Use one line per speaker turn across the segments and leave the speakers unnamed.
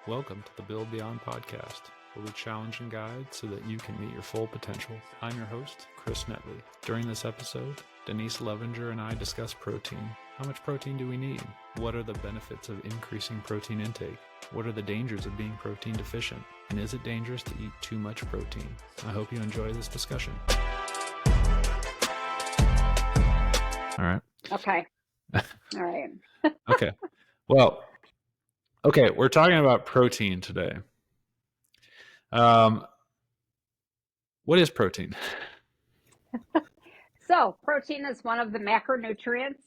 Welcome to the Build Beyond podcast, where we challenge and guide so that you can meet your full potential. I'm your host, Chris Netley. During this episode, Denise Levenger and I discuss protein. How much protein do we need? What are the benefits of increasing protein intake? What are the dangers of being protein deficient? And is it dangerous to eat too much protein? I hope you enjoy this discussion. All right.
Okay. All right.
Okay. Well, okay, we're talking about protein today. What is protein?
So protein is one of the macronutrients.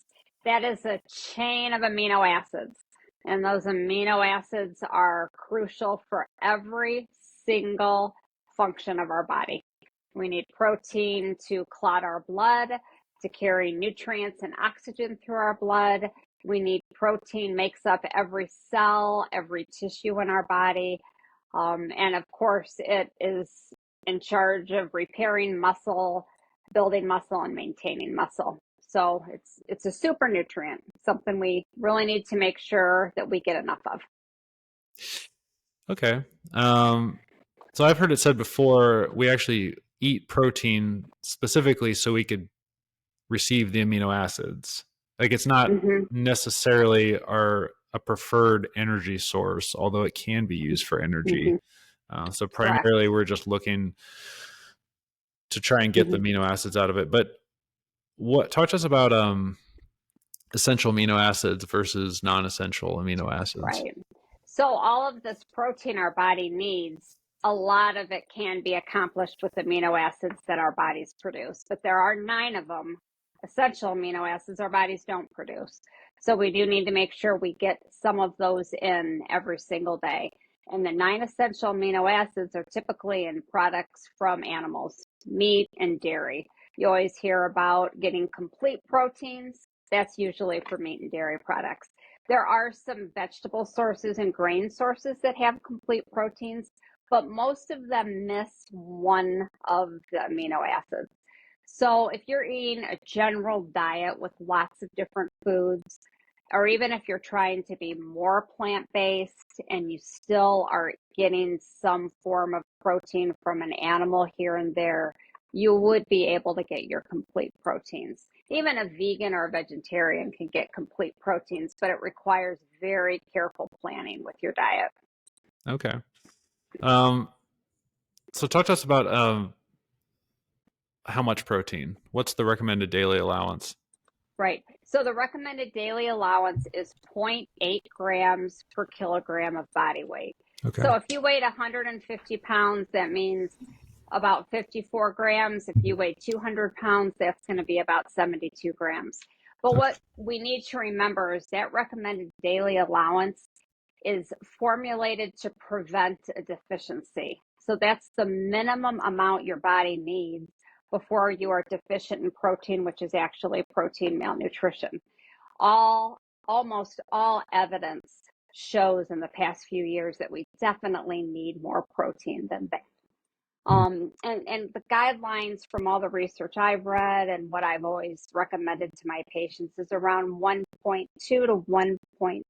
That is a chain of amino acids. And those amino acids are crucial for every single function of our body. We need protein to clot our blood, to carry nutrients and oxygen through our blood. We need protein, makes up every cell, every tissue in our body. And of course, it is in charge of repairing muscle, building muscle, and maintaining muscle. So it's a super nutrient, something we really need to make sure that we get enough of.
Okay. So I've heard it said before, we actually eat protein specifically so we could receive the amino acids. Like it's not necessarily a preferred energy source, although it can be used for energy. So primarily we're just looking to try and get the amino acids out of it. But talk to us about essential amino acids versus non-essential amino acids.
Right. So all of this protein our body needs, a lot of it can be accomplished with amino acids that our bodies produce, but there are 9 of them, essential amino acids, our bodies don't produce. So we do need to make sure we get some of those in every single day. And the 9 essential amino acids are typically in products from animals, meat and dairy. You always hear about getting complete proteins. That's usually for meat and dairy products. There are some vegetable sources and grain sources that have complete proteins, but most of them miss one of the amino acids. So if you're eating a general diet with lots of different foods, or even if you're trying to be more plant-based and you still are getting some form of protein from an animal here and there, you would be able to get your complete proteins. Even a vegan or a vegetarian can get complete proteins, but it requires very careful planning with your diet.
Okay. So talk to us about how much protein. What's the recommended daily allowance?
Right. So the recommended daily allowance is 0.8 grams per kilogram of body weight. Okay. So if you weighed 150 pounds, that means about 54 grams. If you weigh 200 pounds, that's going to be about 72 grams. But what we need to remember is that recommended daily allowance is formulated to prevent a deficiency. So that's the minimum amount your body needs before you are deficient in protein, which is actually protein malnutrition. Almost all evidence shows in the past few years that we definitely need more protein than that. And the guidelines from all the research I've read and what I've always recommended to my patients is around 1.2 to 1.6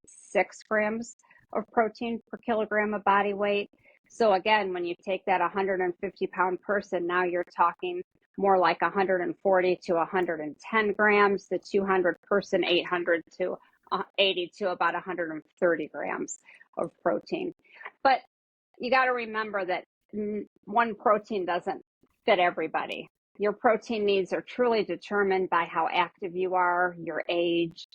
grams of protein per kilogram of body weight. So again, when you take that 150 pound person, now you're talking more like 140 to 110 grams, the 200 person, 800 to 80 to about 130 grams of protein. But you got to remember that one protein doesn't fit everybody. Your protein needs are truly determined by how active you are, your age,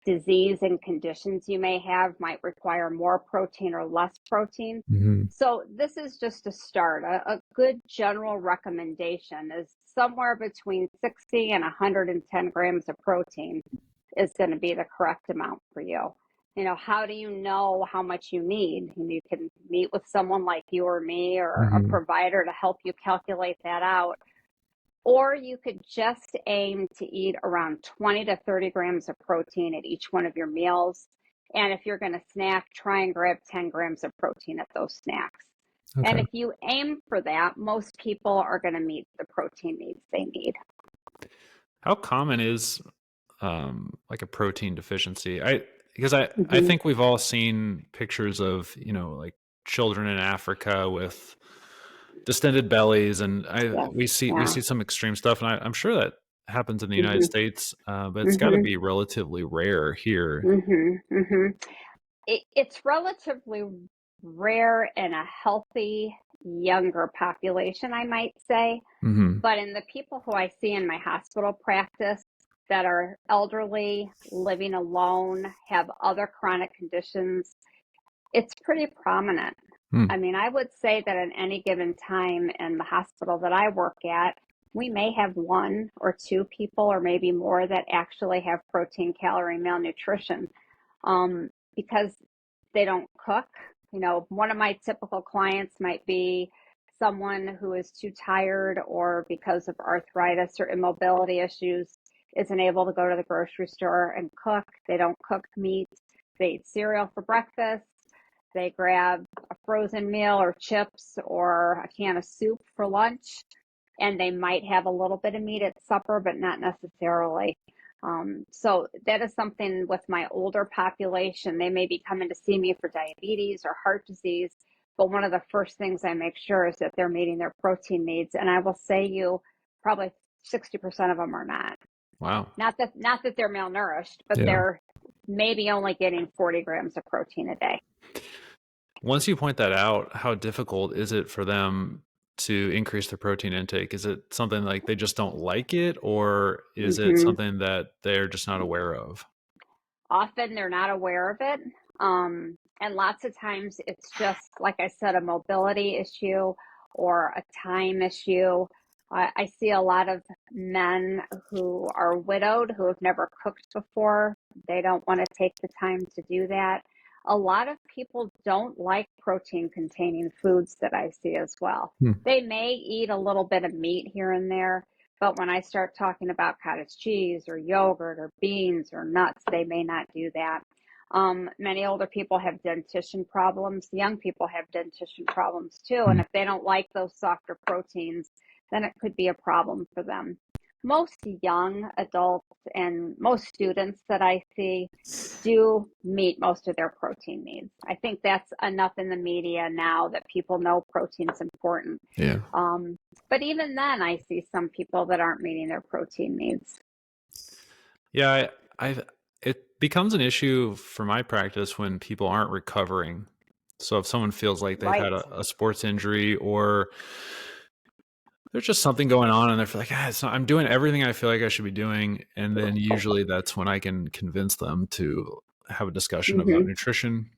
disease and conditions you may have might require more protein or less protein. So this is just a start. A good general recommendation is somewhere between 60 and 110 grams of protein is going to be the correct amount for you. You know, how do you know how much you need? And you can meet with someone like you or me or a provider to help you calculate that out. Or you could just aim to eat around 20 to 30 grams of protein at each one of your meals. And if you're going to snack, try and grab 10 grams of protein at those snacks. Okay. And if you aim for that, most people are going to meet the protein needs they need.
How common is like a protein deficiency? I think we've all seen pictures of, like children in Africa with distended bellies, and
Yes.
we see
Yeah.
some extreme stuff, and I'm sure that happens in the United
Mhm.
States, but it's got to
Mhm.
be relatively rare here.
Mhm. Mhm. It's relatively rare in a healthy younger population, I might say.
Hmm.
But in the people who I see in my hospital practice that are elderly, living alone, have other chronic conditions, it's pretty prominent.
Hmm.
I mean, I would say that at any given time in the hospital that I work at, we may have one or two people, or maybe more, that actually have protein calorie malnutrition, because they don't cook. You know, one of my typical clients might be someone who is too tired, or because of arthritis or immobility issues, isn't able to go to the grocery store and cook. They don't cook meat. They eat cereal for breakfast. They grab a frozen meal or chips or a can of soup for lunch, and they might have a little bit of meat at supper, but not necessarily. So that is something with my older population. They may be coming to see me for diabetes or heart disease, but one of the first things I make sure is that they're meeting their protein needs. And I will say you probably 60% of them are not.
Wow.
Not that they're malnourished, but
Yeah.
they're maybe only getting 40 grams of protein a day.
Once you point that out, how difficult is it for them to increase their protein intake? Is it something like they just don't like it, or is it
Hmm.
something that they're just not aware of?
Often they're not aware of it. And lots of times it's just, like I said, a mobility issue or a time issue. I see a lot of men who are widowed, who have never cooked before. They don't want to take the time to do that. A lot of people don't like protein containing foods that I see as well.
Hmm.
They may eat a little bit of meat here and there, but when I start talking about cottage cheese or yogurt or beans or nuts, they may not do that. Many older people have dentition problems. Young people have dentition problems too.
Hmm.
And if they don't like those softer proteins, then it could be a problem for them. Most young adults and most students that I see do meet most of their protein needs. I think that's enough in the media now that people know protein's important.
Yeah.
Um, but even then, I see some people that aren't meeting their protein needs.
Yeah, it becomes an issue for my practice when people aren't recovering. So if someone feels like they've had
Right.
a sports injury, or there's just something going on, and they're like, it's not, I'm doing everything I feel like I should be doing. And then usually that's when I can convince them to have a discussion about
Hmm.
nutrition.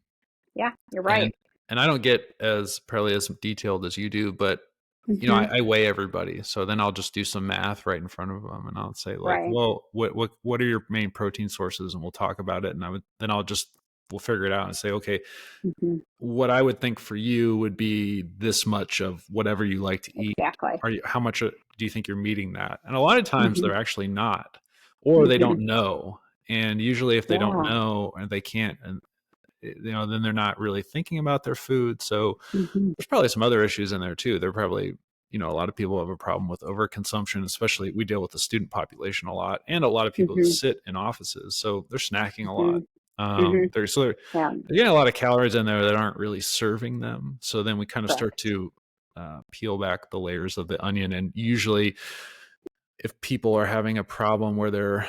Yeah, you're
And
right.
I don't get as probably as detailed as you do, but
Hmm.
I weigh everybody. So then I'll just do some math right in front of them, and I'll say like,
Right.
well, what are your main protein sources, and we'll talk about it. And we'll figure it out and say, okay,
Hmm.
what I would think for you would be this much of whatever you like to eat.
Exactly.
How much do you think you're meeting that? And a lot of times
Hmm.
they're actually not, or they
Hmm.
don't know. And usually if they don't
Yeah.
know and they can't, and then they're not really thinking about their food. So
Hmm.
there's probably some other issues in there too. They're probably, a lot of people have a problem with overconsumption, especially we deal with the student population a lot, and a lot of people who
Hmm.
sit in offices. So they're snacking a
Hmm.
lot.
Hmm.
They're
Yeah.
getting a lot of calories in there that aren't really serving them. So then we kind of start
Correct.
to peel back the layers of the onion. And usually if people are having a problem where they're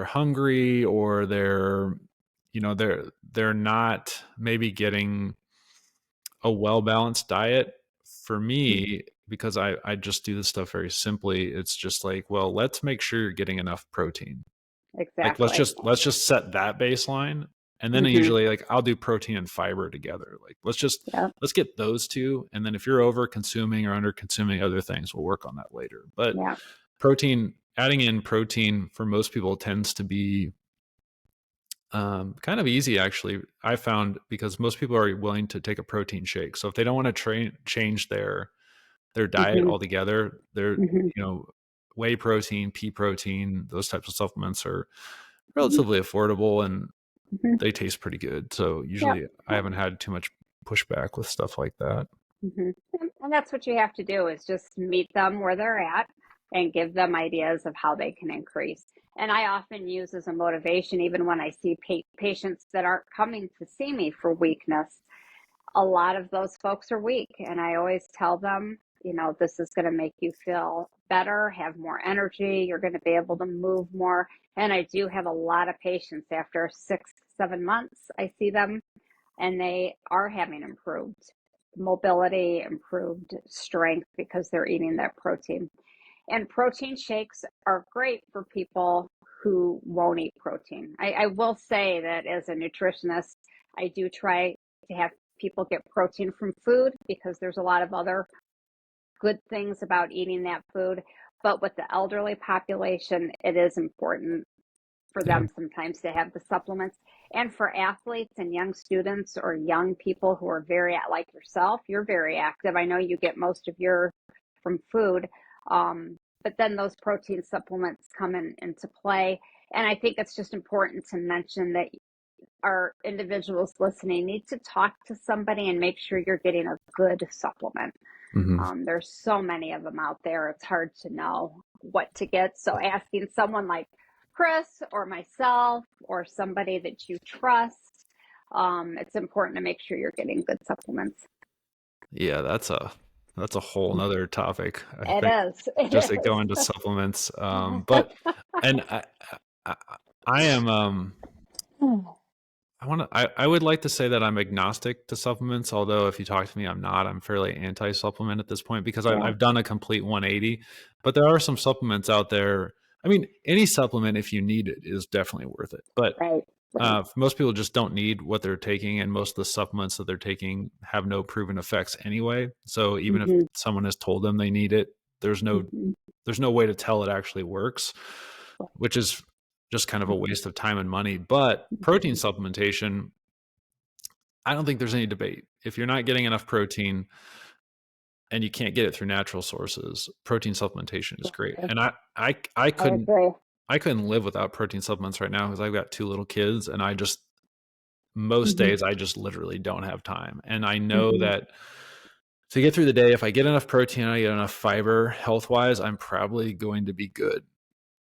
hungry, or they're not maybe getting a well-balanced diet, for
Mhm.
me, because I just do this stuff very simply, it's just like, well, let's make sure you're getting enough protein. Like
Exactly.
let's just set that baseline, and then
Hmm.
usually like I'll do protein and fiber together. Like
Yep.
let's get those two, and then if you're over consuming or under consuming other things, we'll work on that later. But
Yeah.
adding in protein for most people tends to be kind of easy, actually. I found, because most people are willing to take a protein shake. So if they don't want to change their diet
Hmm.
altogether, they're
Hmm.
you know whey protein, pea protein, those types of supplements are
Hmm.
relatively affordable, and
Hmm.
they taste pretty good. So
Yep.
usually I haven't had too much pushback with stuff like that.
Hmm. And that's what you have to do, is just meet them where they're at and give them ideas of how they can increase. And I often use as a motivation, even when I see patients that aren't coming to see me for weakness, a lot of those folks are weak. And I always tell them, this is going to make you feel better, have more energy. You're going to be able to move more. And I do have a lot of patients after 6 to 7 months. I see them and they are having improved mobility, improved strength because they're eating that protein. And protein shakes are great for people who won't eat protein. I will say that as a nutritionist, I do try to have people get protein from food because there's a lot of other good things about eating that food. But with the elderly population, it is important for
Yeah.
them sometimes to have the supplements. And for athletes and young students or young people who are like yourself, you're very active. I know you get most of your from food. But then those protein supplements come into play. And I think it's just important to mention that our individuals listening need to talk to somebody and make sure you're getting a good supplement. There's so many of them out there. It's hard to know what to get. So asking someone like Chris or myself or somebody that you trust, it's important to make sure you're getting good supplements.
Yeah, that's a whole nother topic. I
It
think
is. It
just to go
is.
into supplements. But and I am I would like to say that I'm agnostic to supplements, although if you talk to me, I'm not. I'm fairly anti-supplement at this point because
Yeah.
I've done a complete 180. But there are some supplements out there. I mean, any supplement, if you need it, is definitely worth it. But
Right.
most people just don't need what they're taking, and most of the supplements that they're taking have no proven effects anyway. So even if someone has told them they need it, there's no way to tell it actually works, which is just kind of a waste of time and money. But protein supplementation, I don't think there's any debate. If you're not getting enough protein and you can't get it through natural sources, protein supplementation is great. And I couldn't live without protein supplements right now because I've got 2 little kids, and most days I just literally don't have time. And I know that to get through the day, if I get enough protein, I get enough fiber health wise, I'm probably going to be good.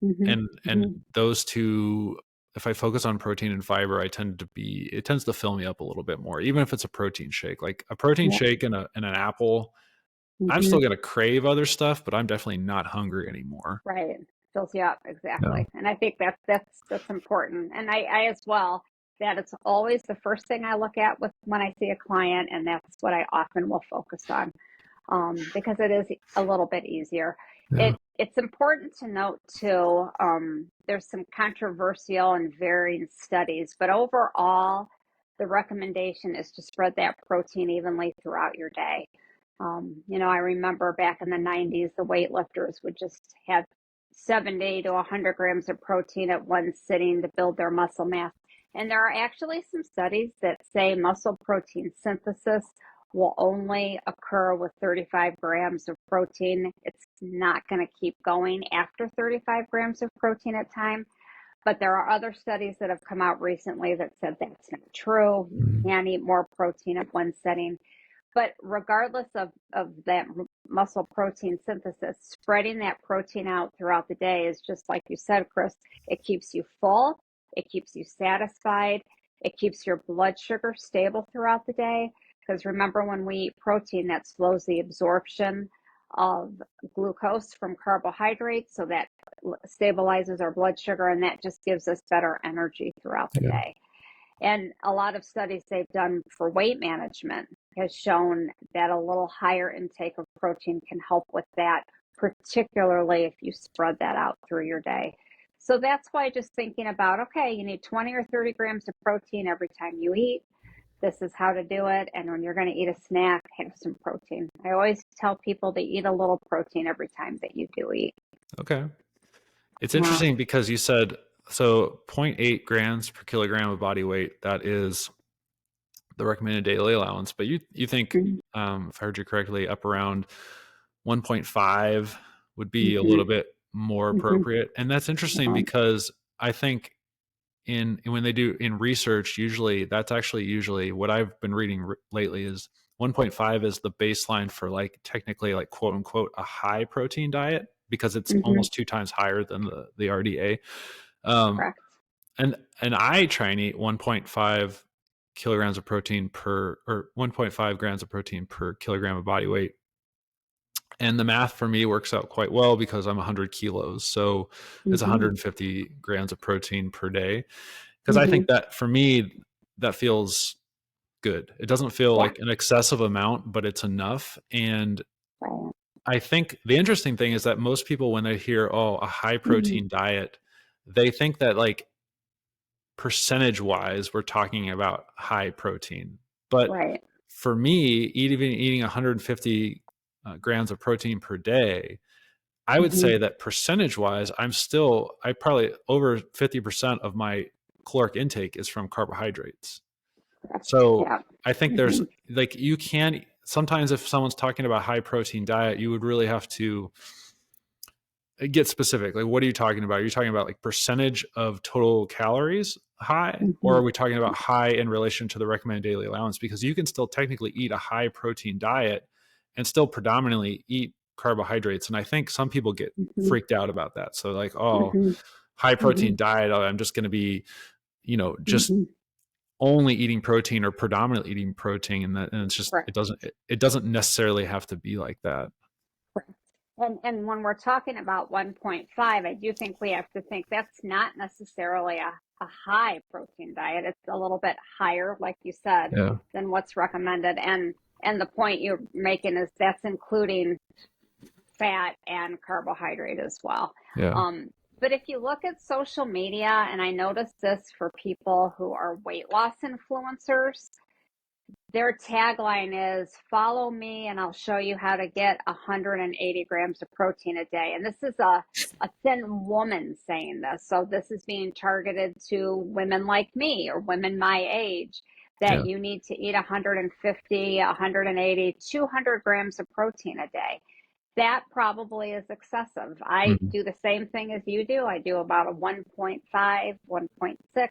And those two, if I focus on protein and fiber, it tends to fill me up a little bit more, even if it's a protein shake. Like a protein shake and an apple, I'm still gonna crave other stuff, but I'm definitely not hungry anymore.
Right. Fills you up. Exactly. And I think that's important. And I as well, that it's always the first thing I look at when I see a client, and that's what I often will focus on. Because it is a little bit easier.
Yeah.
It's important to note too, there's some controversial and varying studies, but overall, the recommendation is to spread that protein evenly throughout your day. I remember back in the 90s, the weightlifters would just have 70 to 100 grams of protein at one sitting to build their muscle mass. And there are actually some studies that say muscle protein synthesis will only occur with 35 grams of protein. It's not going to keep going after 35 grams of protein at a time. But there are other studies that have come out recently that said that's not true. You can eat more protein at one setting. But regardless of that muscle protein synthesis, spreading that protein out throughout the day is just like you said, Chris, it keeps you full, it keeps you satisfied, it keeps your blood sugar stable throughout the day. Because remember, when we eat protein, that slows the absorption of glucose from carbohydrates, so that stabilizes our blood sugar, and that just gives us better energy throughout the day. And a lot of studies they've done for weight management has shown that a little higher intake of protein can help with that, particularly if you spread that out through your day. So that's why just thinking about, okay, you need 20 or 30 grams of protein every time you eat. This is how to do it. And when you're going to eat a snack, have some protein. I always tell people to eat a little protein every time that you do eat.
Okay. It's interesting because you said, so 0.8 grams per kilogram of body weight, that is the recommended daily allowance. But you think, if I heard you correctly, up around 1.5 would be a little bit more appropriate. And that's interesting because I think when they do in research, that's usually what I've been reading lately is 1.5 is the baseline for technically quote unquote a high protein diet, because it's almost 2 times higher than the RDA.
Correct.
And I try and eat 1.5 kilograms of protein per, or 1.5 grams of protein per kilogram of body weight. And the math for me works out quite well because I'm 100 kilos. So it's 150 grams of protein per day. Because I think that for me, that feels good. It doesn't feel like an excessive amount, but it's enough. And I think the interesting thing is that most people, when they hear, oh, a high protein diet, they think that like percentage wise, we're talking about high protein. But for me, even eating 150 grams of protein per day, I would say that percentage wise, I probably over 50% of my caloric intake is from carbohydrates. So I think there's like, you can sometimes, if someone's talking about high protein diet, you would really have to get specific. Like, what are you talking about? Are you talking about like percentage of total calories high, or are we talking about high in relation to the recommended daily allowance? Because you can still technically eat a high protein diet and still predominantly eat carbohydrates. And I think some people get freaked out about that. So like, oh, high protein diet, I'm just going to be, just only eating protein or predominantly eating protein. And it's just, it doesn't necessarily have to be like that.
And when we're talking about 1.5, I do think we have to think that's not necessarily a high protein diet. It's a little bit higher, like you said, than what's recommended. And the point you're making is that's including fat and carbohydrate as well. But if you look at social media, and I notice this for people who are weight loss influencers, their tagline is, follow me and I'll show you how to get 180 grams of protein a day. And this is a thin woman saying this. So this is being targeted to women like me or women my age, that you need to eat 150, 180, 200 grams of protein a day. That probably is excessive. I do the same thing as you do. I do about a 1.5, 1.6.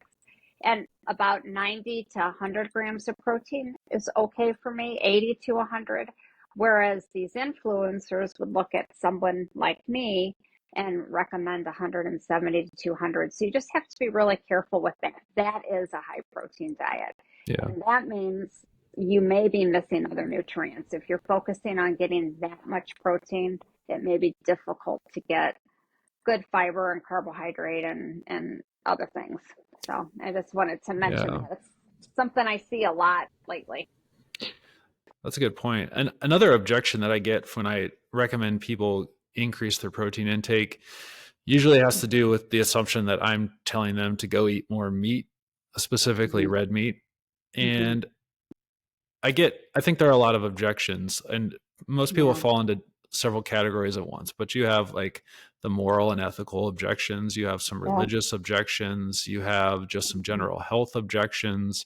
And about 90 to 100 grams of protein is okay for me, 80 to 100. Whereas these influencers would look at someone like me and recommend 170 to 200. So you just have to be really careful with that. That is a high protein diet. And that means you may be missing other nutrients. If you're focusing on getting that much protein, it may be difficult to get good fiber and carbohydrate and other things. So I just wanted to mention that. It's something I see a lot lately.
That's a good point. And another objection that I get when I recommend people increase their protein intake usually has to do with the assumption that I'm telling them to go eat more meat, specifically red meat. And I think there are a lot of objections, and most people fall into several categories at once, but you have like the moral and ethical objections, you have some religious objections, you have just some general health objections,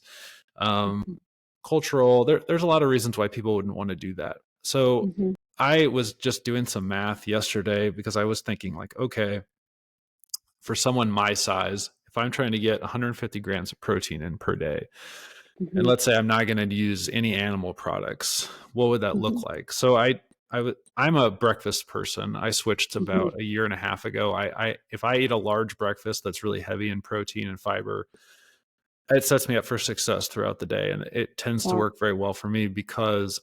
cultural, there's a lot of reasons why people wouldn't want to do that. So I was just doing some math yesterday because I was thinking like, okay, for someone my size, if I'm trying to get 150 grams of protein in per day, and let's say I'm not going to use any animal products, what would that look like? So I'm a breakfast person. I switched about a year and a half ago. If I eat a large breakfast that's really heavy in protein and fiber, it sets me up for success throughout the day. And it tends to work very well for me because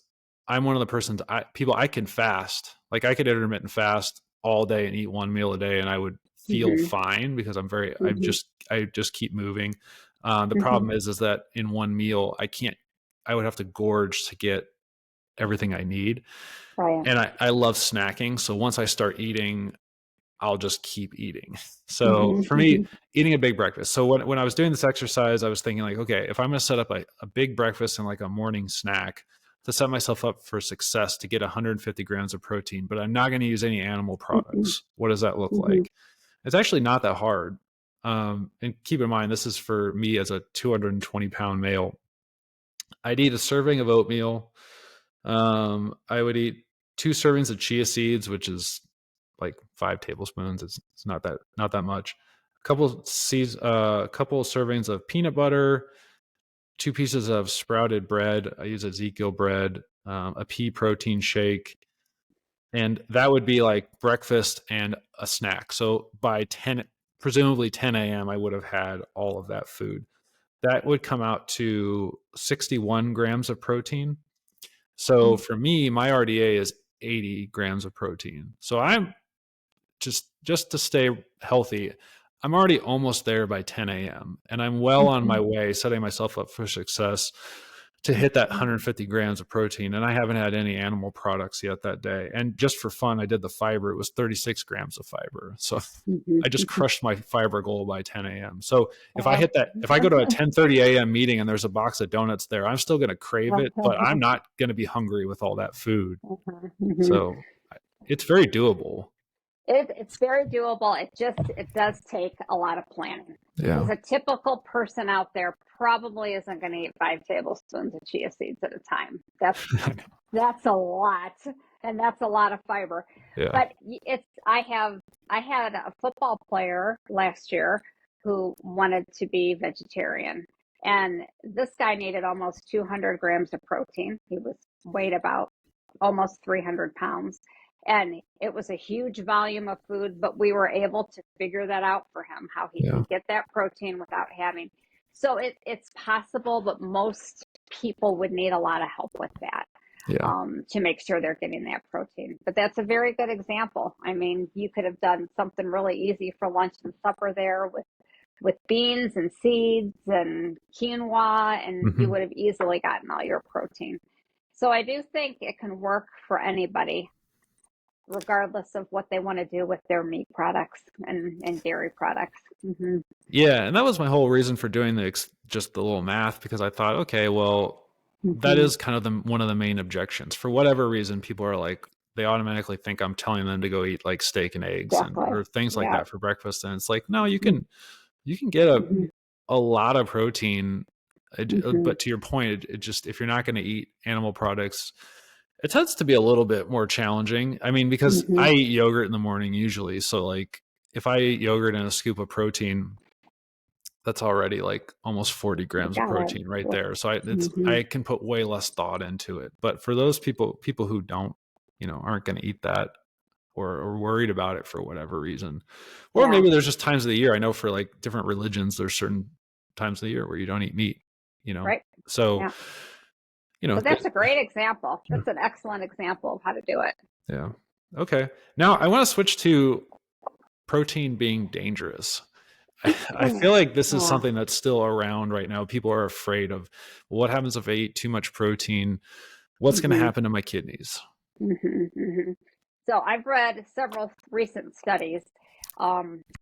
I'm one of the persons, I can fast. Like I could intermittent fast all day and eat one meal a day and I would feel fine because I just keep moving. The problem is that in one meal, I would have to gorge to get everything I need. And I love snacking. So once I start eating, I'll just keep eating. So for me, eating a big breakfast. So when I was doing this exercise, I was thinking like, okay, if I'm going to set up a big breakfast and like a morning snack to set myself up for success to get 150 grams of protein, but I'm not going to use any animal products. What does that look like? It's actually not that hard. And keep in mind, this is for me as a 220-pound male. I'd eat a serving of oatmeal. I would eat 2 servings of chia seeds, which is like 5 tablespoons. It's not that much. A couple servings of peanut butter, 2 pieces of sprouted bread. I use Ezekiel bread, a pea protein shake. And that would be like breakfast and a snack. So by presumably 10 a.m., I would have had all of that food. that would come out to 61 grams of protein. So for me, my RDA is 80 grams of protein. So I'm just to stay healthy, I'm already almost there by 10 a.m. and I'm well on my way, setting myself up for success to hit that 150 grams of protein. And I haven't had any animal products yet that day. And just for fun, I did the fiber. It was 36 grams of fiber. So I just crushed my fiber goal by 10 a.m. So if I hit that, if I go to a 10:30 a.m. meeting and there's a box of donuts there, I'm still going to crave it, but I'm not going to be hungry with all that food. So it's very doable.
It's very doable. It does take a lot of planning. Because a typical person out there probably isn't going to eat 5 tablespoons of chia seeds at a time. That's a lot, and that's a lot of fiber. But I had a football player last year who wanted to be vegetarian, and this guy needed almost 200 grams of protein. He weighed about almost 300 pounds. And it was a huge volume of food, but we were able to figure that out for him, how he could get that protein without having. So it's possible, but most people would need a lot of help with that to make sure they're getting that protein. But that's a very good example. I mean, you could have done something really easy for lunch and supper there with beans and seeds and quinoa, and you would have easily gotten all your protein. So I do think it can work for anybody, regardless of what they want to do with their meat products and dairy products.
Yeah, and that was my whole reason for doing just the little math, because I thought, okay, well, that is kind of one of the main objections. For whatever reason, people are like, they automatically think I'm telling them to go eat like steak and eggs or things like that for breakfast, and it's like, no, you can get a lot of protein, but to your point, it just, if you're not going to eat animal products, it tends to be a little bit more challenging. I mean, because I eat yogurt in the morning usually. So like if I eat yogurt and a scoop of protein, that's already like almost 40 grams of protein right there. So I can put way less thought into it. But for those people who don't, aren't going to eat that or worried about it for whatever reason, or maybe there's just times of the year. I know for like different religions, there's certain times of the year where you don't eat meat,
Right.
So,
but that's a great example. That's an excellent example of how to do it.
Yeah. Okay. Now I want to switch to protein being dangerous. I feel like this is something that's still around right now. People are afraid of, well, what happens if I eat too much protein? What's going to happen to my kidneys?
So I've read several recent studies.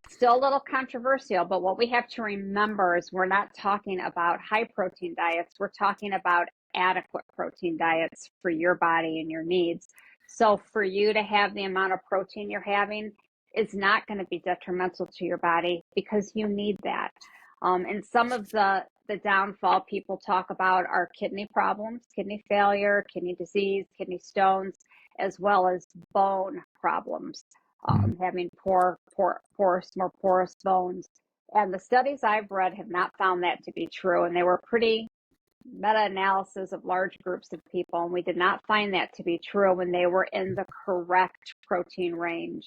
Still a little controversial, but what we have to remember is we're not talking about high protein diets. We're talking about adequate protein diets for your body and your needs. So for you to have the amount of protein you're having is not going to be detrimental to your body because you need that. And some of the downfall people talk about are kidney problems, kidney failure, kidney disease, kidney stones, as well as bone problems, having more porous bones. And the studies I've read have not found that to be true. And they were pretty meta-analysis of large groups of people, and we did not find that to be true when they were in the correct protein range.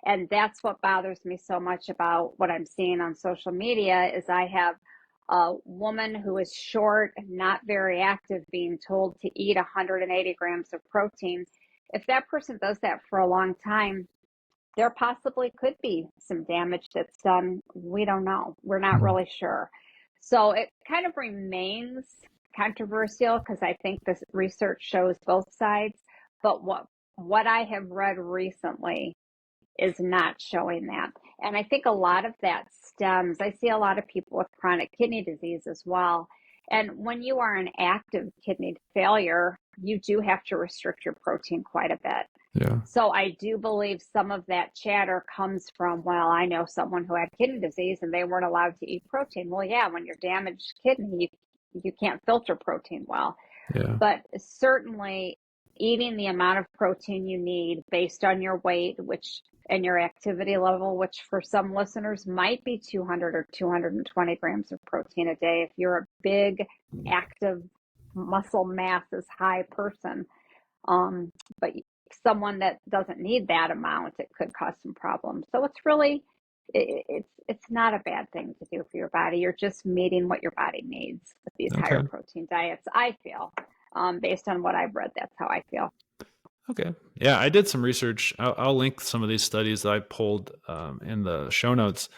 And that's what bothers me so much about what I'm seeing on social media is I have a woman who is short, not very active, being told to eat 180 grams of protein. If that person does that for a long time, there possibly could be some damage that's done. We don't know. We're not really sure. So it kind of remains controversial because I think this research shows both sides. But what I have read recently is not showing that. And I think a lot of that stems, I see a lot of people with chronic kidney disease as well. And when you are in active kidney failure, you do have to restrict your protein quite a bit.
Yeah.
So I do believe some of that chatter comes from, well, I know someone who had kidney disease and they weren't allowed to eat protein. Well, yeah, when you're damaged kidney, you can't filter protein well.
Yeah.
But certainly eating the amount of protein you need based on your weight, and your activity level, which for some listeners might be 200 or 220 grams of protein a day. If you're a big, active, muscle mass is high person, but someone that doesn't need that amount, it could cause some problems. So it's really it's not a bad thing to do for your body. You're just meeting what your body needs with these higher
Okay.
protein diets. I feel, based on what I've read, that's how I feel.
Okay. Yeah, I did some research. I'll link some of these studies that I pulled in the show notes.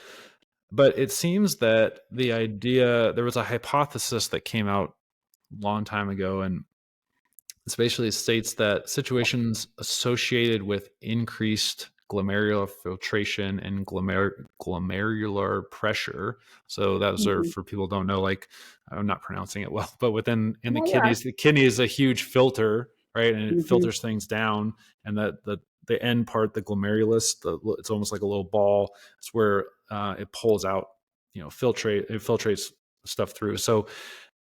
But it seems that there was a hypothesis that came out a long time ago, and it basically states that situations associated with increased glomerular filtration and glomerular pressure. So those are,
Mm-hmm.
for people who don't know, like, I'm not pronouncing it well, but in the
No, you are.
kidney is a huge filter, right? And it
Mm-hmm.
filters ththings down, and the end part, the glomerulus, it's almost like a little ball. It's where it pulls out, it filtrates stuff through. So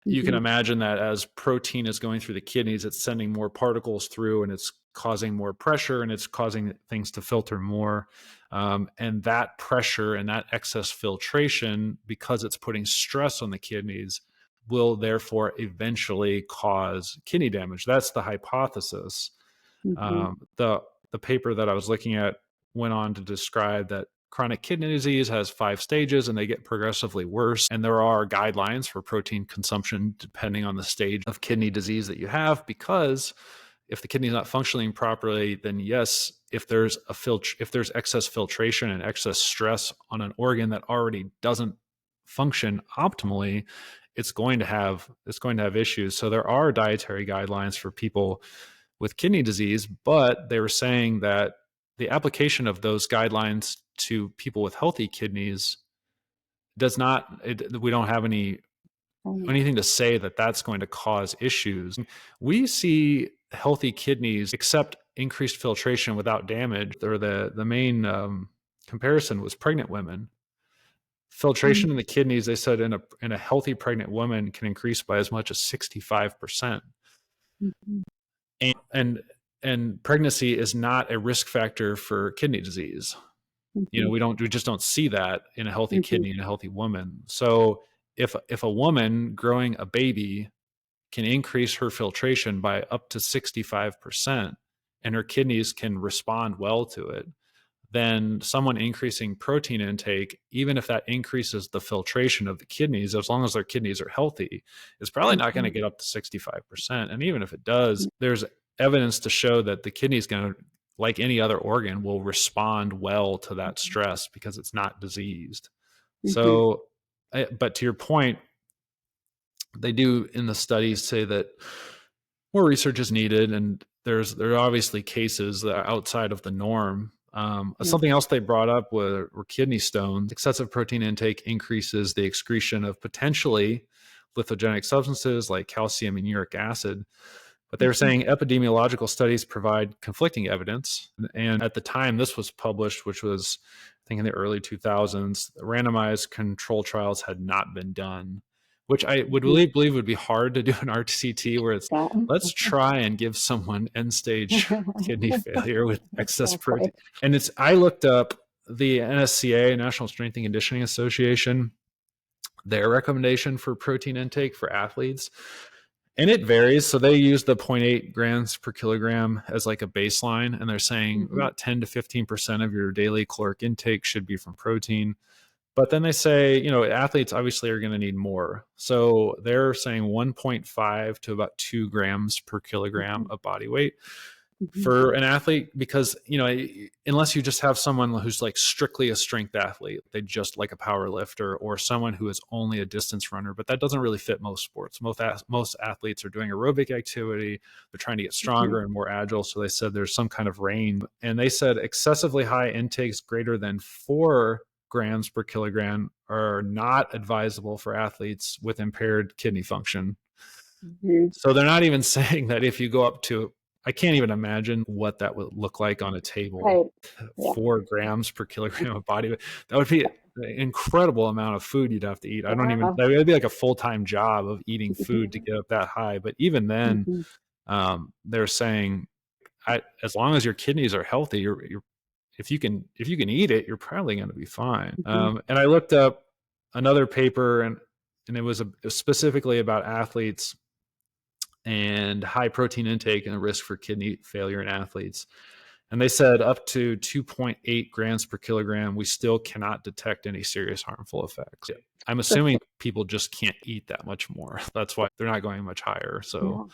you can
Mm-hmm.
imagine that as protein is going through the kidneys, it's sending more particles through, and it's causing more pressure, and it's causing things to filter more. And that pressure and that excess filtration, because it's putting stress on the kidneys, will therefore eventually cause kidney damage. That's the hypothesis.
Mm-hmm.
The paper that I was looking at went on to describe that chronic kidney disease has 5 stages, and they get progressively worse. And there are guidelines for protein consumption depending on the stage of kidney disease that you have, because if the kidney is not functioning properly, then yes, if there's excess filtration and excess stress on an organ that already doesn't function optimally, it's going to have issues. So there are dietary guidelines for people with kidney disease, but they were saying that the application of those guidelines to people with healthy kidneys we don't have anything to say that that's going to cause issues. We see healthy kidneys accept increased filtration without damage, or the main comparison was pregnant women. Filtration in the kidneys, they said, in a healthy pregnant woman can increase by as much as 65%.
Mm-hmm.
And pregnancy is not a risk factor for kidney disease. We just don't see that in a healthy
Mm-hmm.
kidney in a healthy woman. So if a woman growing a baby can increase her filtration by up to 65%, and her kidneys can respond well to it, then someone increasing protein intake, even if that increases the filtration of the kidneys, as long as their kidneys are healthy, is probably not going to get up to 65%. And even if it does, there's evidence to show that the kidney is going to, like any other organ, will respond well to that stress because it's not diseased.
Mm-hmm.
So, but to your point, they do in the studies say that more research is needed, and there are obviously cases that are outside of the norm. Something else they brought up were kidney stones. Excessive protein intake increases the excretion of potentially lithogenic substances like calcium and uric acid. But they were saying epidemiological studies provide conflicting evidence. And at the time this was published, which was, I think, in the early 2000s, randomized control trials had not been done, which I would really believe would be hard to do an RCT, where it's, let's try and give someone end stage kidney failure with excess protein. And I looked up the NSCA, National Strength and Conditioning Association, their recommendation for protein intake for athletes. And it varies. So they use the 0.8 grams per kilogram as like a baseline. And they're saying about 10 to 15% of your daily caloric intake should be from protein. But then they say, athletes obviously are going to need more. So they're saying 1.5 to about 2 grams per kilogram of body weight for an athlete, because, unless you just have someone who's like strictly a strength athlete, they just like a power lifter, or someone who is only a distance runner, but that doesn't really fit most sports. Most athletes are doing aerobic activity. They're trying to get stronger and more agile. So they said there's some kind of range, and they said excessively high intakes greater than 4 grams per kilogram are not advisable for athletes with impaired kidney function. So they're not even saying that if you go up to, I can't even imagine what that would look like on a table.
Yeah.
4 grams per kilogram of body weight. That would be an incredible amount of food you'd have to eat. That would be like a full-time job of eating food to get up that high. But even then, they're saying, as long as your kidneys are healthy, if you can eat it, you're probably going to be fine. And I looked up another paper, and it was specifically about athletes and high protein intake and the risk for kidney failure in athletes. And they said up to 2.8 grams per kilogram, we still cannot detect any serious harmful effects. I'm assuming people just can't eat that much more. That's why they're not going much higher. So,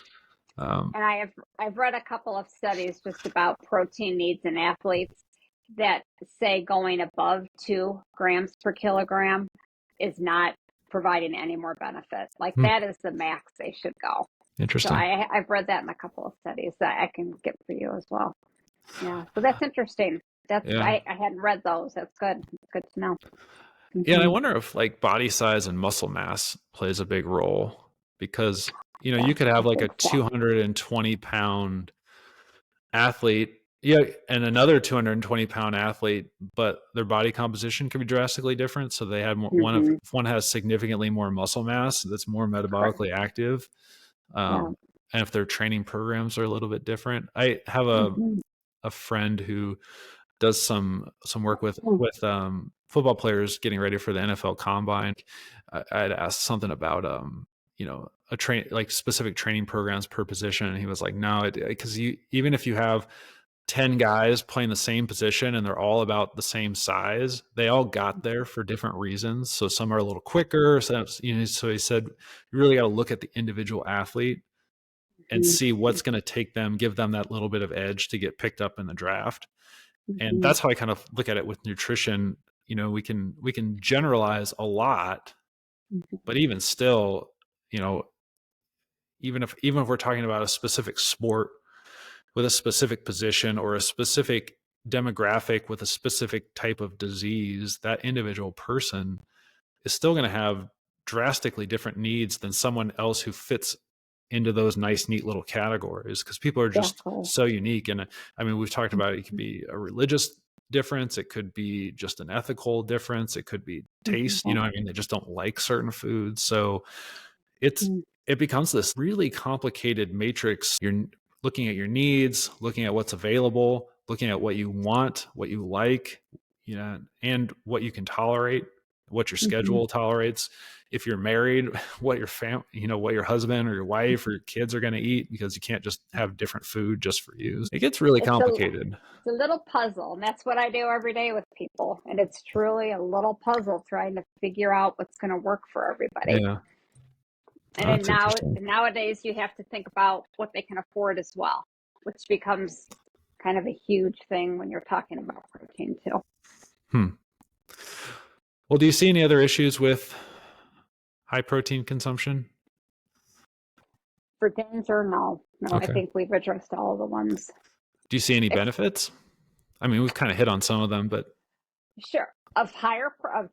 and I've read a couple of studies just about protein needs in athletes that say going above 2 grams per kilogram is not providing any more benefit. Like that is the max they should go.
Interesting.
So I've read that in a couple of studies that I can get for you as well. Yeah, so that's interesting. I hadn't read those. That's good. It's good to know.
Yeah, and I wonder if like body size and muscle mass plays a big role because you could have like a 220-pound athlete, and another 220-pound athlete, but their body composition could be drastically different. So they have more, one has significantly more muscle mass that's more metabolically active. And if their training programs are a little bit different, I have a friend who does some work with football players getting ready for the NFL Combine. I'd asked something about like specific training programs per position, and he was like, no, because even if you have 10 guys playing the same position and they're all about the same size, they all got there for different reasons. So some are a little quicker. So he said you really got to look at the individual athlete and see what's going to give them that little bit of edge to get picked up in the draft. And that's how I kind of look at it with nutrition. We can generalize a lot, but even still, even if we're talking about a specific sport with a specific position or a specific demographic with a specific type of disease, that individual person is still going to have drastically different needs than someone else who fits into those nice, neat little categories, because people are just so unique. And I mean, we've talked about it could be a religious difference. It could be just an ethical difference. It could be taste, they just don't like certain foods. So it becomes this really complicated matrix. You're looking at your needs, looking at what's available, looking at what you want, what you like, and what you can tolerate, what your schedule tolerates. If you're married, what your what your husband or your wife or your kids are going to eat, because you can't just have different food just for you. It gets really complicated.
It's a little puzzle, and that's what I do every day with people. And it's truly a little puzzle trying to figure out what's going to work for everybody.
Yeah.
And nowadays you have to think about what they can afford as well, which becomes kind of a huge thing when you're talking about protein too.
Well, do you see any other issues with high protein consumption?
For danger, no. Okay. I think we've addressed all of the ones.
Do you see any benefits? I mean, we've kind of hit on some of them, but
sure. Of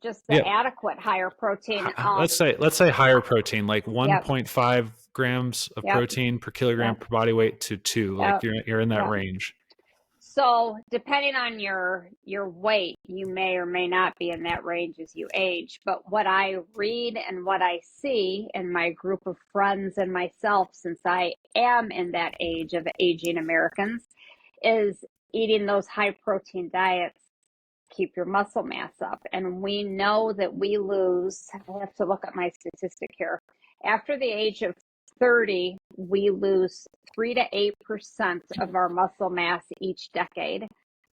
just the adequate higher protein.
Let's say higher protein, like 1.5 grams of protein per kilogram per body weight to 2. Like you're in that range.
So depending on your weight, you may or may not be in that range as you age. But what I read and what I see in my group of friends and myself, since I am in that age of aging Americans, is eating those high protein diets keep your muscle mass up. And we know that we lose, I have to look at my statistic here, after the age of 30, we lose 3 to 8% of our muscle mass each decade.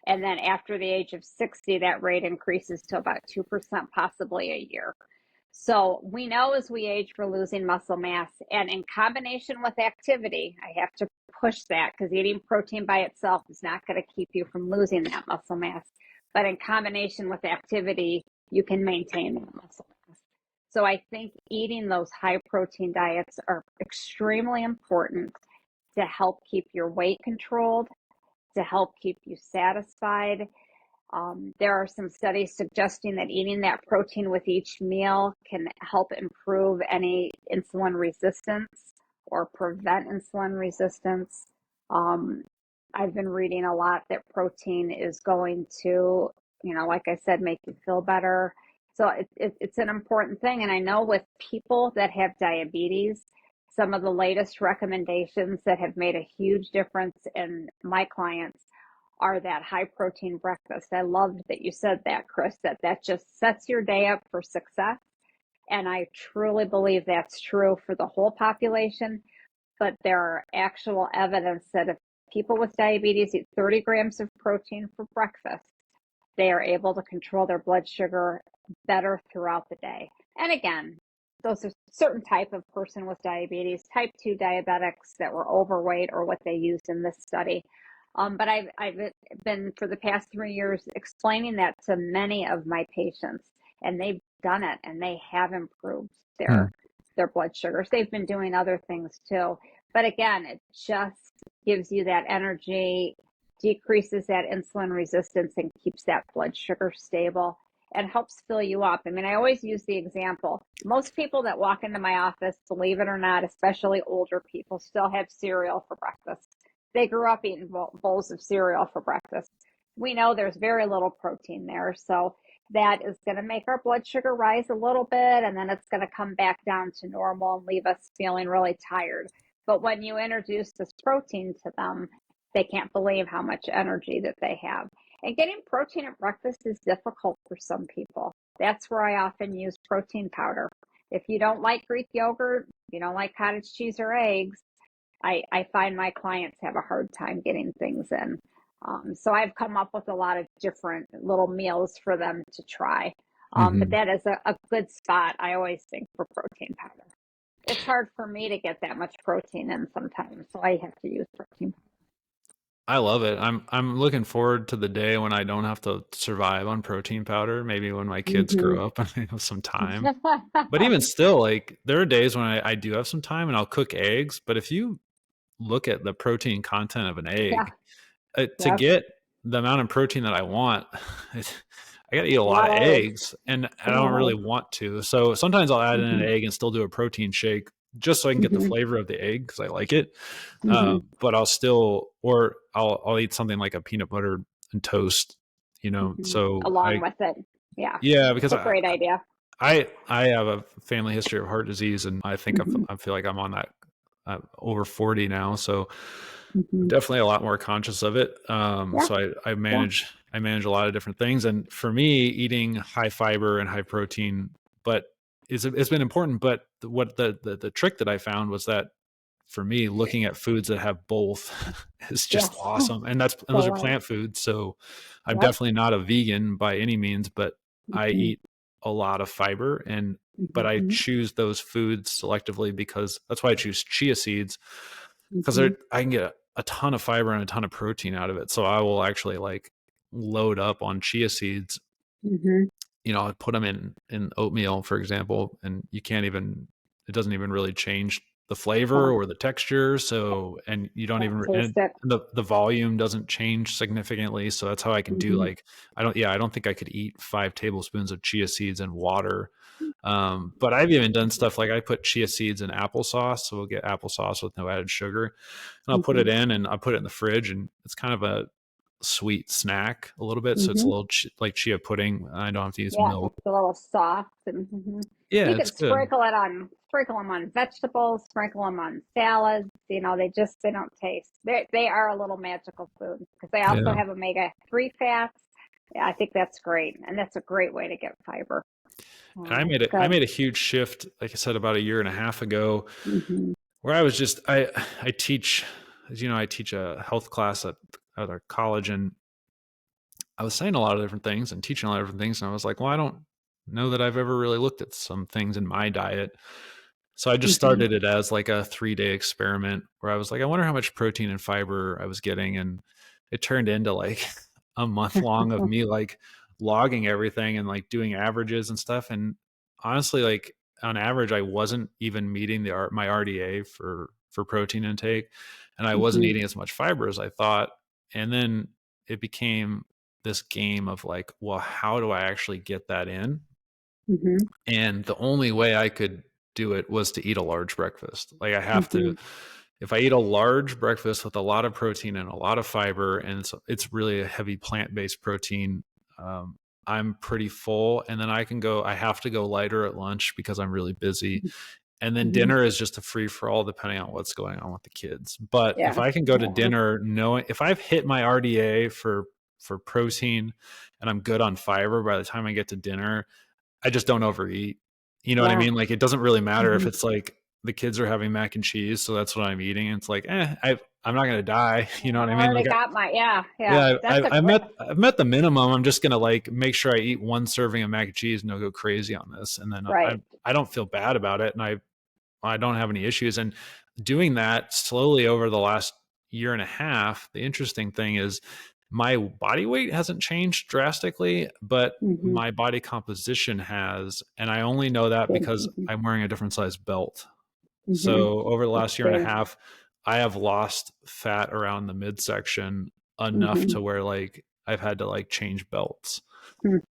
And then after the age of 60, that rate increases to about 2%, possibly a year. So we know as we age, we're losing muscle mass. And in combination with activity, I have to push that, because eating protein by itself is not going to keep you from losing that muscle mass. But in combination with activity, you can maintain that muscle mass. So I think eating those high protein diets are extremely important to help keep your weight controlled, to help keep you satisfied. There are some studies suggesting that eating that protein with each meal can help improve any insulin resistance or prevent insulin resistance. I've been reading a lot that protein is going to, like I said, make you feel better. So it's an important thing. And I know with people that have diabetes, some of the latest recommendations that have made a huge difference in my clients are that high protein breakfast. I loved that you said that, Chris, that just sets your day up for success. And I truly believe that's true for the whole population. But there are actual evidence that if people with diabetes eat 30 grams of protein for breakfast, they are able to control their blood sugar better throughout the day. And again, those are certain type of person with diabetes, type 2 diabetics that were overweight or what they used in this study. But I've been for the past 3 years explaining that to many of my patients, and they've done it and they have improved their blood sugars. They've been doing other things too. But again, it just gives you that energy, decreases that insulin resistance, and keeps that blood sugar stable and helps fill you up. I mean, I always use the example. Most people that walk into my office, believe it or not, especially older people, still have cereal for breakfast. They grew up eating bowls of cereal for breakfast. We know there's very little protein there. So that is going to make our blood sugar rise a little bit, and then it's going to come back down to normal and leave us feeling really tired. But when you introduce this protein to them, they can't believe how much energy that they have. And getting protein at breakfast is difficult for some people. That's where I often use protein powder. If you don't like Greek yogurt, you don't like cottage cheese or eggs, I find my clients have a hard time getting things in. So I've come up with a lot of different little meals for them to try. But that is a good spot, I always think, for protein powder. It's hard for me to get that much protein in sometimes, so I have to use protein powder.
I love it. I'm looking forward to the day when I don't have to survive on protein powder. Maybe when my kids grow up and I have some time. But even still, like there are days when I do have some time and I'll cook eggs. But if you look at the protein content of an egg, to get the amount of protein that I want, I got to eat a lot of eggs, and I don't really want to. So sometimes I'll add in an egg and still do a protein shake just so I can get the flavor of the egg because I like it. But I'll still, or I'll eat something like a peanut butter and toast, so
along with it.
Yeah, because
it's a great idea.
I have a family history of heart disease, and I think I feel like I'm on that over 40 now. So I'm definitely a lot more conscious of it. So I manage a lot of different things. And for me, eating high fiber and high protein, but it's been important. But what the trick that I found was that for me, looking at foods that have both is just awesome. And those are plant foods. So I'm definitely not a vegan by any means, but I eat a lot of fiber, but I choose those foods selectively because that's why I choose chia seeds, because I can get a ton of fiber and a ton of protein out of it. So I will actually like load up on chia seeds. I put them in oatmeal, for example, and it doesn't even really change the flavor or the texture. So, and you don't even, and the volume doesn't change significantly. So that's how I can do like, I don't think I could eat 5 tablespoons of chia seeds in water. But I've even done stuff like I put chia seeds in applesauce. So we'll get applesauce with no added sugar, and I'll put it in and I'll put it in the fridge, and it's kind of a sweet snack a little bit. So it's a little like chia pudding. I don't have to use milk.
It's a little soft. And,
yeah,
you can sprinkle them on vegetables, sprinkle them on salads. They don't taste. They are a little magical food because they also have omega-3 fats. Yeah, I think that's great. And that's a great way to get fiber.
And I made a huge shift, like I said, about a year and a half ago, where I was just, I teach, as you know, I teach a health class at our college, and I was saying a lot of different things and teaching a lot of different things. And I was like, well, I don't know that I've ever really looked at some things in my diet. So I just started it as like a 3-day experiment where I was like, I wonder how much protein and fiber I was getting. And it turned into like a month long of me like logging everything and like doing averages and stuff. And honestly, like on average, I wasn't even meeting my RDA for protein intake, and I wasn't eating as much fiber as I thought. And then it became this game of like, well, how do I actually get that in? And the only way I could do it was to eat a large breakfast. Like I have to, if I eat a large breakfast with a lot of protein and a lot of fiber, and it's really a heavy plant-based protein, I'm pretty full. And then I have to go lighter at lunch because I'm really busy. And then dinner is just a free for all depending on what's going on with the kids. But if I can go to dinner knowing if I've hit my RDA for protein and I'm good on fiber, by the time I get to dinner, I just don't overeat. You know what I mean? Like it doesn't really matter if it's like the kids are having mac and cheese, so that's what I'm eating. It's like, I'm not going to die. You know what I
I
mean?
already
Like,
got my, yeah, that's a
I've
great,
met the minimum. I'm just going to like make sure I eat one serving of mac and cheese and I'll go crazy on this. And then
right.
I don't feel bad about it. And I don't have any issues. And doing that slowly over the last year and a half, the interesting thing is my body weight hasn't changed drastically, but my body composition has. And I only know that because I'm wearing a different size belt. So over the last year and a half, I have lost fat around the midsection enough to where like I've had to like change belts. And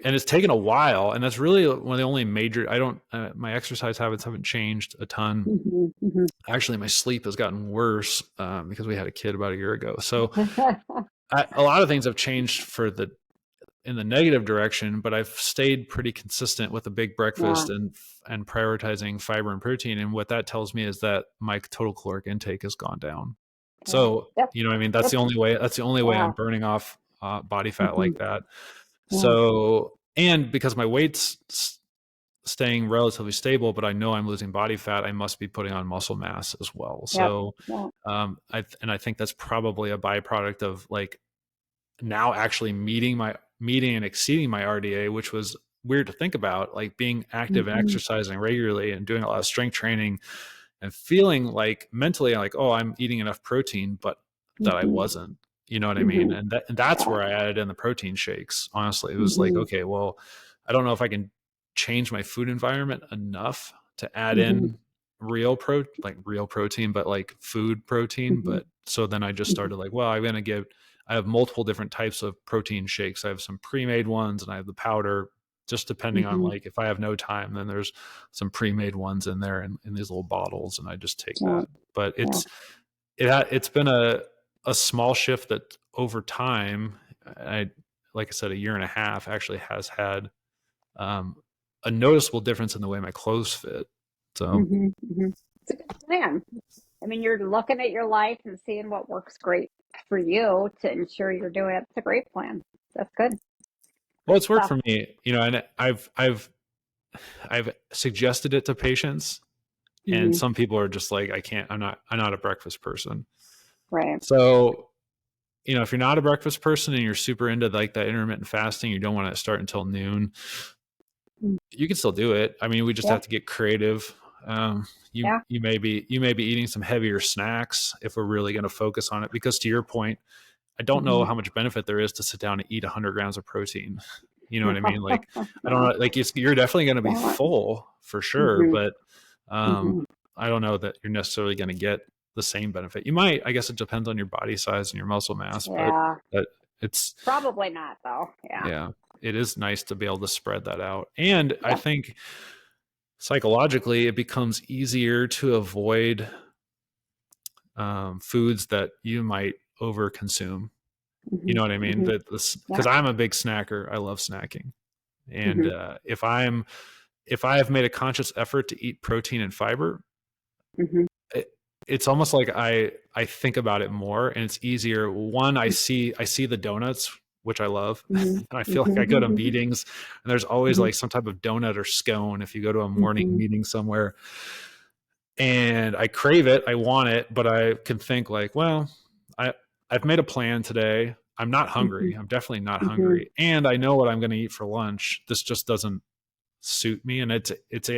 it's taken a while, and that's really one of the only major. I don't. My exercise habits haven't changed a ton. Actually, my sleep has gotten worse because we had a kid about a year ago. So a lot of things have changed for the in the negative direction, but I've stayed pretty consistent with a big breakfast and prioritizing fiber and protein. And what that tells me is that my total caloric intake has gone down. So you know what I mean? That's the only way. That's the only way I'm burning off body fat like that. So, and because my weight's staying relatively stable, but I know I'm losing body fat, I must be putting on muscle mass as well. So, I think that's probably a byproduct of like now actually meeting and exceeding my RDA, which was weird to think about, like being active and exercising regularly and doing a lot of strength training and feeling like mentally like, oh, I'm eating enough protein, but that I wasn't. You know what I mean? And that's where I added in the protein shakes. Honestly, it was like, okay, well, I don't know if I can change my food environment enough to add in real protein, but like food protein. But so then I just started like, well, I have multiple different types of protein shakes. I have some pre-made ones and I have the powder, just depending on like if I have no time, then there's some pre-made ones in there in these little bottles and I just take that. But it's been a small shift that over time, like I said, a year and a half actually has had a noticeable difference in the way my clothes fit. So
It's a good plan. I mean, you're looking at your life and seeing what works great for you to ensure you're doing it. It's a great plan. That's good.
well, it's worked for me, you know, and I've suggested it to patients, and some people are just like, I'm not a breakfast person.
Right.
So, you know, if you're not a breakfast person and you're super into like that intermittent fasting, you don't want to start until noon, you can still do it. I mean, we just have to get creative. You may be eating some heavier snacks if we're really going to focus on it, because to your point, I don't know how much benefit there is to sit down and eat 100 grams of protein. You know what I mean? Like, I don't know, like you're definitely going to be full for sure, but I don't know that you're necessarily going to get the same benefit. You might, I guess it depends on your body size and your muscle mass, but it's
probably not though.
Yeah, it is nice to be able to spread that out. And I think psychologically it becomes easier to avoid foods that you might over consume. You know what I mean? Because I'm a big snacker. I love snacking. And if I have made a conscious effort to eat protein and fiber, it's almost like I think about it more, and it's easier. One, I see the donuts, which I love, and I feel like I go to meetings and there's always like some type of donut or scone if you go to a morning meeting somewhere, and I crave it, I want it, but I can think like, well, I've made a plan today. I'm not hungry. I'm definitely not hungry, and I know what I'm going to eat for lunch. This just doesn't suit me, and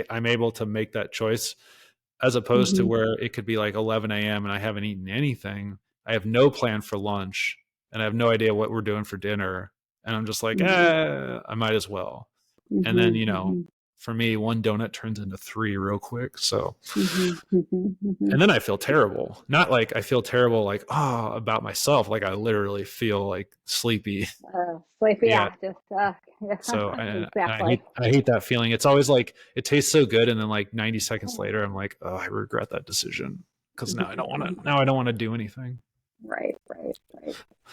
I'm able to make that choice, as opposed to where it could be like 11 a.m. and I haven't eaten anything. I have no plan for lunch and I have no idea what we're doing for dinner. And I'm just like, I might as well. And then, you know, for me, one donut turns into three real quick. So, and then I feel terrible. Not like I feel terrible, like, oh, about myself. Like I literally feel like sleepy.
Sleepy.
Yeah.
Just,
So
exactly.
I hate that feeling. It's always like it tastes so good, and then like 90 seconds later, I'm like, oh, I regret that decision because now I don't want to do anything.
Right.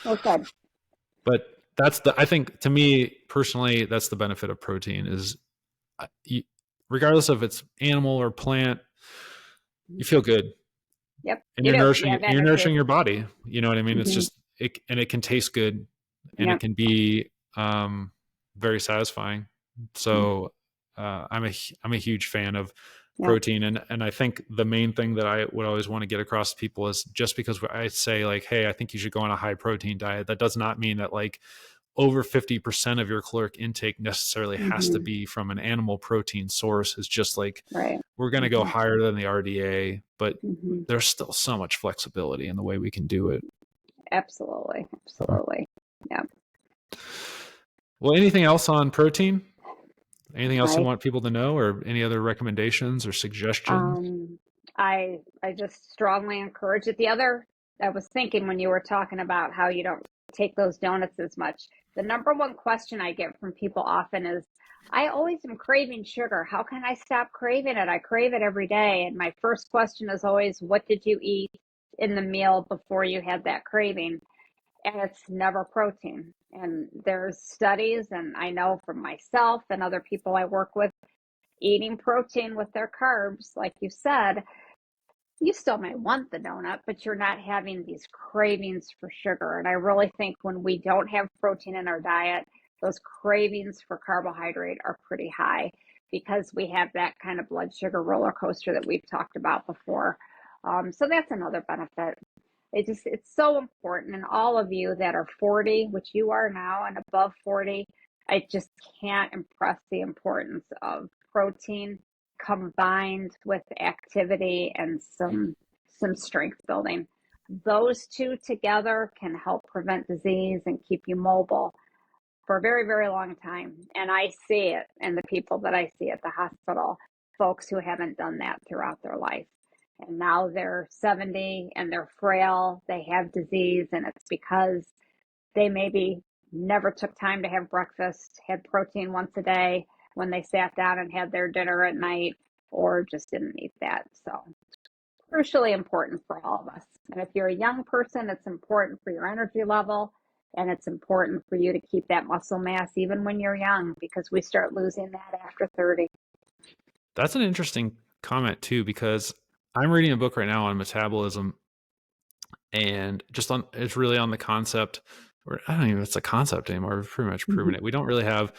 Okay.
But I think to me personally, that's the benefit of protein is, regardless if it's animal or plant, you feel good.
Yep.
And
You do.
you're nourishing your body. You know what I mean? It's just and it can taste good, and it can be very satisfying. So I'm a huge fan of protein. And I think the main thing that I would always want to get across to people is just because I say like, hey, I think you should go on a high protein diet, that does not mean that like over 50% of your caloric intake necessarily has to be from an animal protein source. It's just like, we're going to go higher than the RDA, but there's still so much flexibility in the way we can do it.
Absolutely. Yeah.
Well, anything else on protein? Anything else you want people to know, or any other recommendations or suggestions?
I just strongly encourage it. I was thinking when you were talking about how you don't take those donuts as much, the number one question I get from people often is, I always am craving sugar. How can I stop craving it? I crave it every day. And my first question is always, what did you eat in the meal before you had that craving? And it's never protein. And there's studies, and I know from myself and other people I work with, eating protein with their carbs, like you said, you still may want the donut, but you're not having these cravings for sugar. And I really think when we don't have protein in our diet, those cravings for carbohydrate are pretty high because we have that kind of blood sugar roller coaster that we've talked about before. So that's another benefit. It's so important. And all of you that are 40, which you are now, and above 40, I just can't impress the importance of protein combined with activity and some strength building. Those two together can help prevent disease and keep you mobile for a very, very long time. And I see it in the people that I see at the hospital, folks who haven't done that throughout their life. And now they're 70 and they're frail, they have disease, and it's because they maybe never took time to have breakfast, had protein once a day when they sat down and had their dinner at night, or just didn't eat that. So crucially important for all of us. And if you're a young person, it's important for your energy level, and it's important for you to keep that muscle mass even when you're young, because we start losing that after 30.
That's an interesting comment too, because I'm reading a book right now on metabolism, and it's really on the concept, or I don't even know if it's a concept anymore. We've pretty much proven it. We don't really have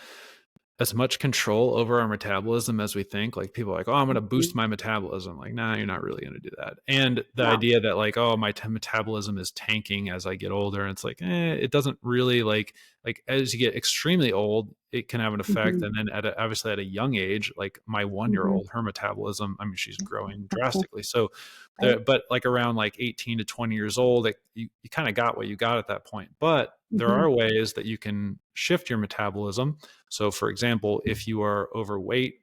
as much control over our metabolism as we think. Like people are like, oh, I'm going to boost my metabolism. Like, nah, you're not really going to do that. And the idea that like, oh, my metabolism is tanking as I get older. And it's like, it doesn't really like as you get extremely old, it can have an effect. And then obviously at a young age, like my 1-year-old, her metabolism, I mean, she's growing drastically. So, but like around like 18 to 20 years old, you kind of got what you got at that point. But there are ways that you can shift your metabolism. So for example, if you are overweight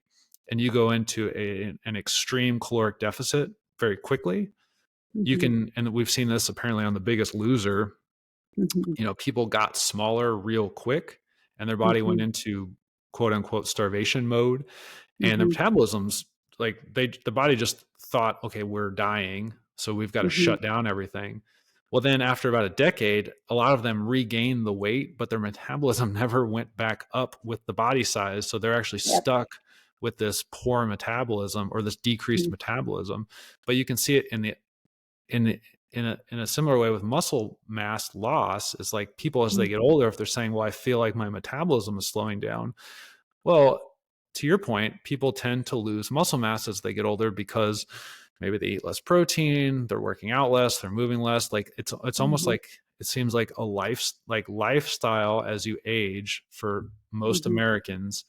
and you go into an extreme caloric deficit very quickly, you can, and we've seen this apparently on The Biggest Loser, you know, people got smaller real quick and their body went into quote unquote starvation mode, and their metabolisms, like the body just thought, okay, we're dying, so we've got to shut down everything. Well, then after about a decade, a lot of them regained the weight, but their metabolism never went back up with the body size. So they're actually stuck with this poor metabolism or this decreased metabolism. But you can see it in a similar way with muscle mass loss. It's like people as they get older, if they're saying, well, I feel like my metabolism is slowing down. Well, to your point, people tend to lose muscle mass as they get older because maybe they eat less protein, they're working out less, they're moving less. Like it's almost like it seems like a lifestyle as you age for most Americans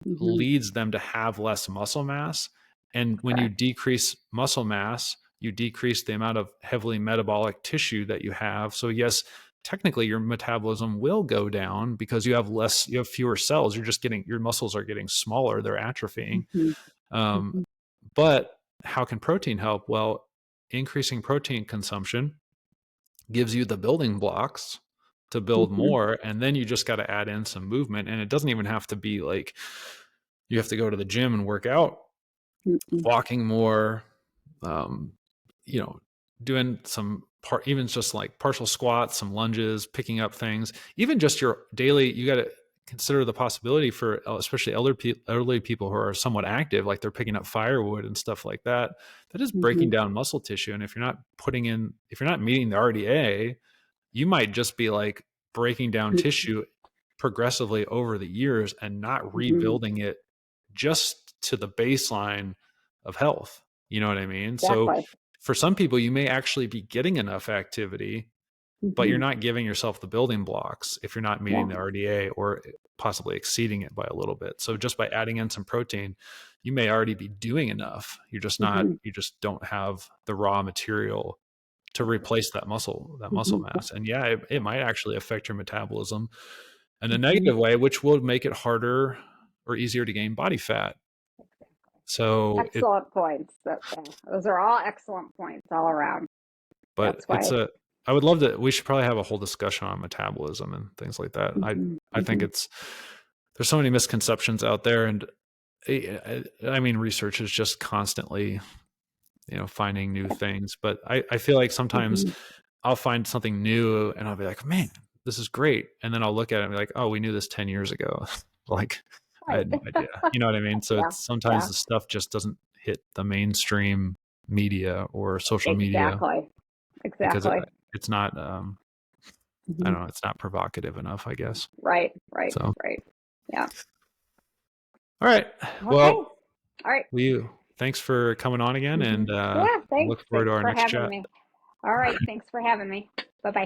leads them to have less muscle mass. And when you decrease muscle mass, you decrease the amount of heavily metabolic tissue that you have. So yes, technically your metabolism will go down because you have fewer cells. Your muscles are getting smaller, they're atrophying. But how can protein help? Well, increasing protein consumption gives you the building blocks to build more. And then you just got to add in some movement. And it doesn't even have to be like you have to go to the gym and work out. Walking more, doing some even just like partial squats, some lunges, picking up things, even just your daily, you got to consider the possibility for especially elderly people who are somewhat active, like they're picking up firewood and stuff like that. That is breaking down muscle tissue. And if you're not meeting the RDA, you might just be like breaking down tissue progressively over the years and not rebuilding it just to the baseline of health. You know what I mean? So
Exactly.
for some people, you may actually be getting enough activity, but you're not giving yourself the building blocks if you're not meeting
Yeah.
the RDA or possibly exceeding it by a little bit. So just by adding in some protein, you may already be doing enough. You're just not, you just don't have the raw material to replace that muscle mass. And yeah, it might actually affect your metabolism in a negative way, which will make it harder or easier to gain body fat. So
Excellent points. Those are all excellent points all around.
but
That's why.
I would love to, we should probably have a whole discussion on metabolism and things like that. I think there's so many misconceptions out there, and I mean, research is just constantly, finding new things, but I feel like sometimes I'll find something new and I'll be like, man, this is great. And then I'll look at it and be like, oh, we knew this 10 years ago. Like, I had no idea. You know what I mean? So
Yeah.
it's sometimes the stuff just doesn't hit the mainstream media or social media because
Exactly.
it's not, I don't know, it's not provocative enough, I guess.
Right.
So,
Yeah.
all right.
Okay.
Well,
All right.
thanks for coming on again, and
Yeah, thanks.
look forward to
Thanks
our
for
next
having
chat.
me. All right. Thanks for having me. Bye-bye.